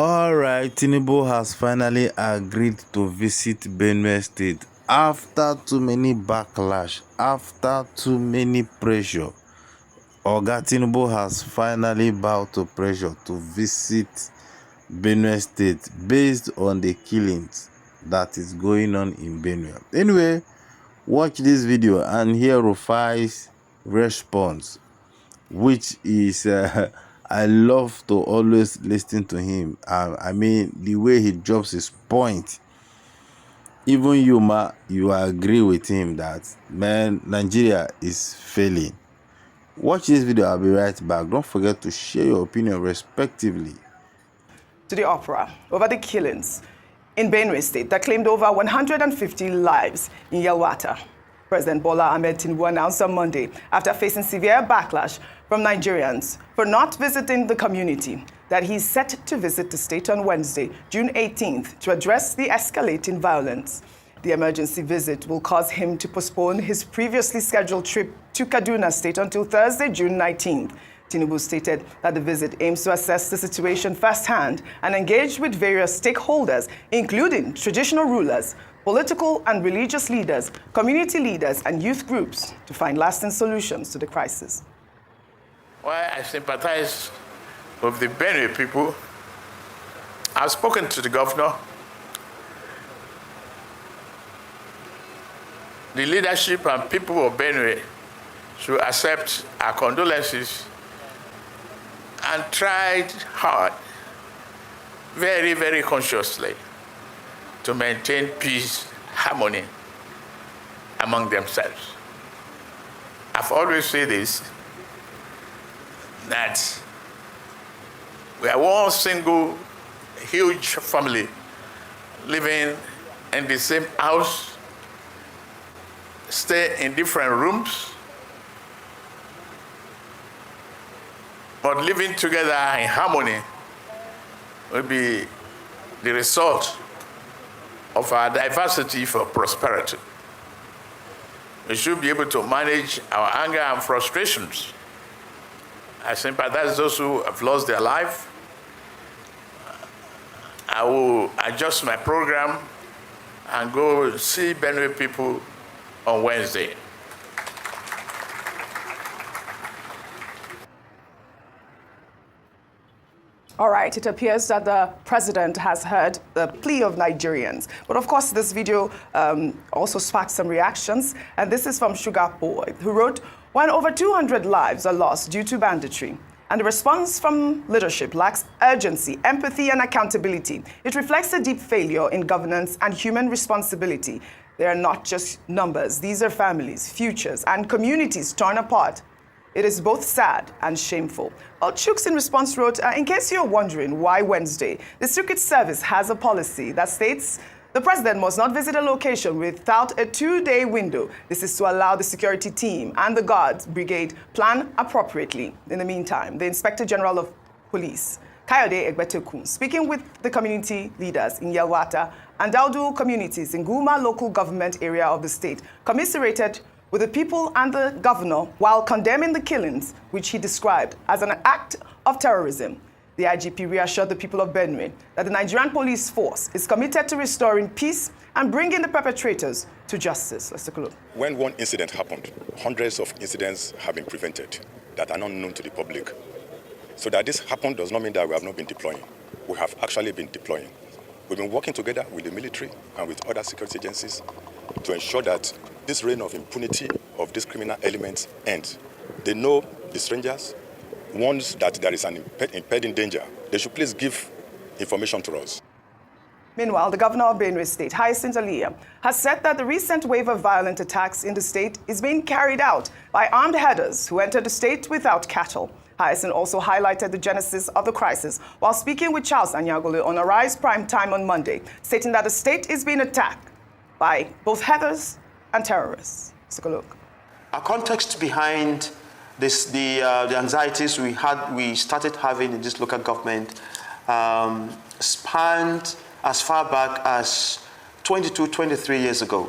All right, Tinubu has finally agreed to visit Benue State after too many backlash, after too many pressure. Oga Tinubu has finally bowed to pressure to visit Benue State based on the killings that is going on in Benue. Anyway, watch this video and hear Rufai's response, which is I love to always listen to him. I mean, the way he drops his point, even you agree with him that, man, Nigeria is failing. Watch this video. I'll be right back. Don't forget to share your opinion respectively. To the opera over the killings in Benue State that claimed over 150 lives in Yelwata. President Bola Ahmed Tinubu announced on Monday, after facing severe backlash from Nigerians for not visiting the community, that he's set to visit the state on Wednesday, June 18th, to address the escalating violence. The emergency visit will cause him to postpone his previously scheduled trip to Kaduna State until Thursday, June 19th. Tinubu stated that the visit aims to assess the situation firsthand and engage with various stakeholders, including traditional rulers, political and religious leaders, community leaders, and youth groups to find lasting solutions to the crisis. Why I sympathize with the Benue people. I've spoken to the governor. The leadership and people of Benue should accept our condolences and tried hard, very, very consciously, to maintain peace, harmony among themselves. I've always said this, that we are one single huge family living in the same house, stay in different rooms, but living together in harmony will be the result of our diversity for prosperity. We should be able to manage our anger and frustrations. I sympathize those who have lost their life. I will adjust my program and go see Benue people on Wednesday. All right, it appears that the president has heard the plea of Nigerians. But of course, this video also sparked some reactions. And this is from Sugar Boy, who wrote, when over 200 lives are lost due to banditry, and the response from leadership lacks urgency, empathy, and accountability, it reflects a deep failure in governance and human responsibility. They are not just numbers. These are families, futures, and communities torn apart. It is both sad and shameful. Well, Chooks in response wrote, in case you're wondering why Wednesday, the Secret Service has a policy that states the president must not visit a location without a 2-day window. This is to allow the security team and the guards brigade plan appropriately. In the meantime, the Inspector General of Police, Kayode Egbetekun, speaking with the community leaders in Yelwata and Daudu communities in Guma local government area of the state, commiserated with the people and the governor while condemning the killings, which he described as an act of terrorism. The IGP reassured the people of Benue that the Nigerian police force is committed to restoring peace and bringing the perpetrators to justice. Let's take a look. When one incident happened, hundreds of incidents have been prevented that are not known to the public. So that this happened does not mean that we have not been deploying. We have actually been deploying. We've been working together with the military and with other security agencies to ensure that this reign of impunity of these criminal elements ends. They know the strangers. Once that there is an impending danger, they should please give information to us. Meanwhile, the governor of Benue State, Hyacinth Aliyah, has said that the recent wave of violent attacks in the state is being carried out by armed headers who entered the state without cattle. Hyacinth also highlighted the genesis of the crisis while speaking with Charles Anyagole on Arise Prime Time on Monday, stating that the state is being attacked by both headers and terrorists. Let's take a look. Our context behind this, the anxieties we started having in this local government spanned as far back as 22, 23 years ago.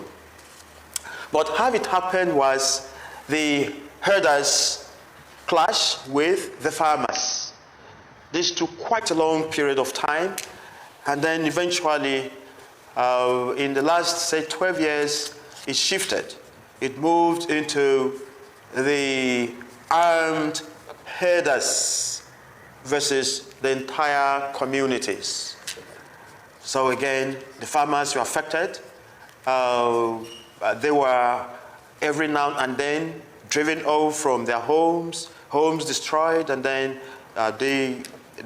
But how it happened was the herders clash with the farmers. This took quite a long period of time, and then eventually, in the last, say, 12 years, it shifted. It moved into the armed herders versus the entire communities. So again, the farmers were affected. They were every now and then driven off from their homes destroyed, and then they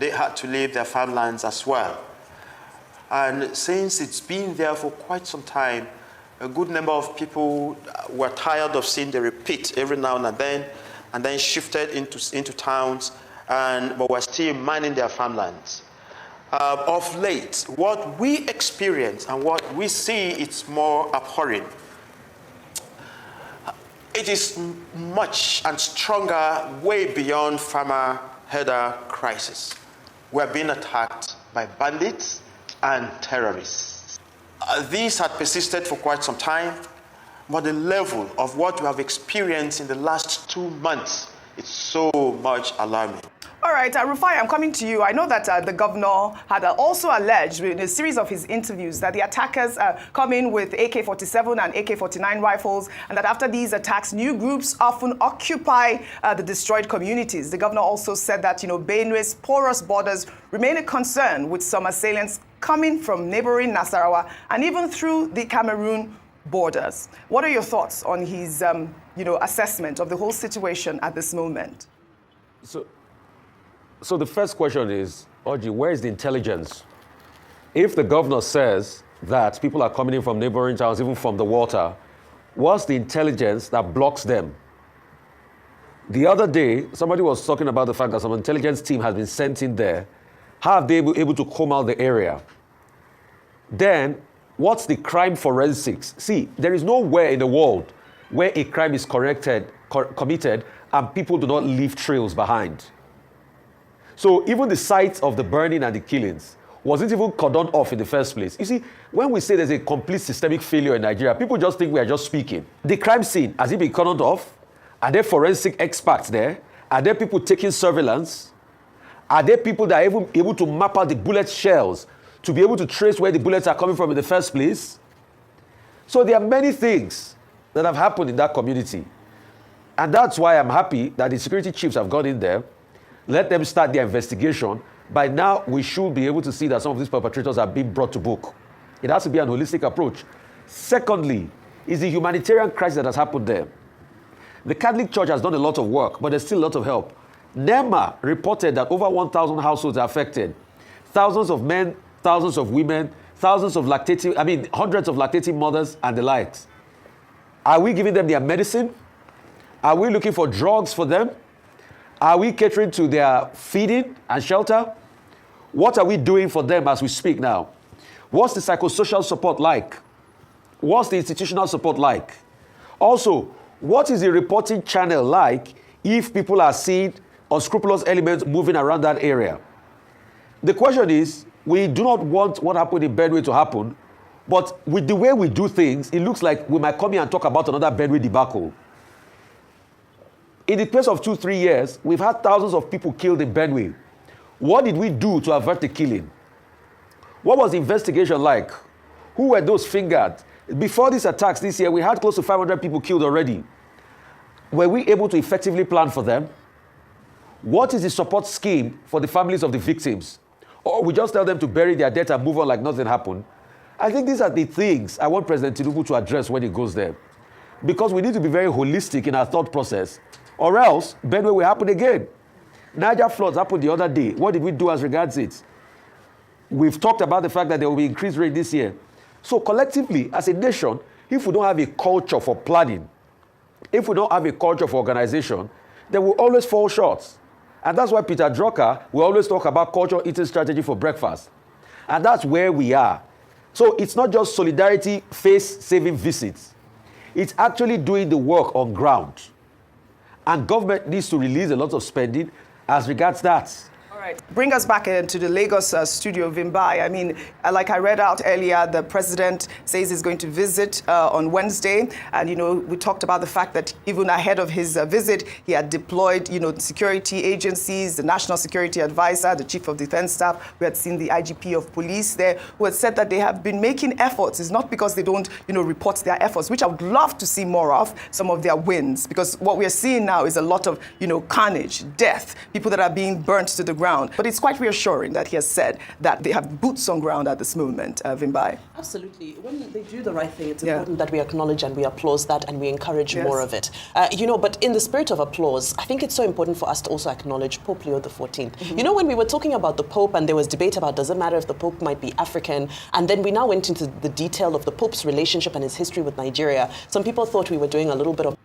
had to leave their farmlands as well. And since it's been there for quite some time, a good number of people were tired of seeing the repeat every now and then shifted into towns, but were still mining their farmlands. Of late, what we experience and what we see, it's more abhorrent. It is much and stronger, way beyond farmer-herder crisis. We are being attacked by bandits and terrorists. These had persisted for quite some time, but the level of what we have experienced in the last 2 months, it's so much alarming. All right, Rufai, I'm coming to you. I know that the governor had also alleged in a series of his interviews that the attackers come in with AK-47 and AK-49 rifles, and that after these attacks, new groups often occupy the destroyed communities. The governor also said that, Benwe's porous borders remain a concern, with some assailants coming from neighboring Nasarawa and even through the Cameroon borders. What are your thoughts on his, assessment of the whole situation at this moment? So the first question is, Oji, where is the intelligence? If the governor says that people are coming in from neighboring towns, even from the water, what's the intelligence that blocks them? The other day, somebody was talking about the fact that some intelligence team has been sent in there. How have they been able to comb out the area? Then, what's the crime forensics? See, there is nowhere in the world where a crime is committed and people do not leave trails behind. So even the sites of the burning and the killings wasn't even cordoned off in the first place. You see, when we say there's a complete systemic failure in Nigeria, people just think we are just speaking. The crime scene, has it been cordoned off? Are there forensic experts there? Are there people taking surveillance? Are there people that are even able to map out the bullet shells to be able to trace where the bullets are coming from in the first place? So there are many things that have happened in that community. And that's why I'm happy that the security chiefs have gone in there. Let them start their investigation. By now, we should be able to see that some of these perpetrators are being brought to book. It has to be an holistic approach. Secondly, is the humanitarian crisis that has happened there. The Catholic Church has done a lot of work, but there's still a lot of help. NEMA reported that over 1,000 households are affected. Thousands of men, thousands of women, hundreds of lactating mothers and the likes. Are we giving them their medicine? Are we looking for drugs for them? Are we catering to their feeding and shelter? What are we doing for them as we speak now? What's the psychosocial support like? What's the institutional support like? Also, what is the reporting channel like if people are seeing unscrupulous elements moving around that area? The question is, we do not want what happened in Benue to happen, but with the way we do things, it looks like we might come here and talk about another Benue debacle. In the space of 2-3 years, we've had thousands of people killed in Benue. What did we do to avert the killing? What was the investigation like? Who were those fingered? Before these attacks this year, we had close to 500 people killed already. Were we able to effectively plan for them? What is the support scheme for the families of the victims? Or we just tell them to bury their dead and move on like nothing happened? I think these are the things I want President Tinubu to address when he goes there. Because we need to be very holistic in our thought process. Or else, Benue will happen again. Niger floods happened the other day. What did we do as regards it? We've talked about the fact that there will be increased rate this year. So collectively, as a nation, if we don't have a culture for planning, if we don't have a culture for organization, then we'll always fall short. And that's why Peter Drucker will always talk about cultural eating strategy for breakfast. And that's where we are. So it's not just solidarity face-saving visits. It's actually doing the work on ground. And government needs to release a lot of spending as regards that. Right. Bring us back into the Lagos studio, Vimbai. I mean, like I read out earlier, the president says he's going to visit on Wednesday. And, you know, we talked about the fact that even ahead of his visit, he had deployed, you know, security agencies, the National Security Advisor, the Chief of Defense Staff. We had seen the IGP of Police there, who had said that they have been making efforts. It's not because they don't, you know, report their efforts, which I would love to see more of, some of their wins. Because what we're seeing now is a lot of, you know, carnage, death, people that are being burnt to the ground. But it's quite reassuring that he has said that they have boots on ground at this moment, Vimbai. Absolutely. When they do the right thing, it's important that we acknowledge and we applaud that and we encourage more of it. You know, but in the spirit of applause, I think it's so important for us to also acknowledge Pope Leo XIV. You know, when we were talking about the Pope and there was debate about does it matter if the Pope might be African, and then we now went into the detail of the Pope's relationship and his history with Nigeria, some people thought we were doing a little bit of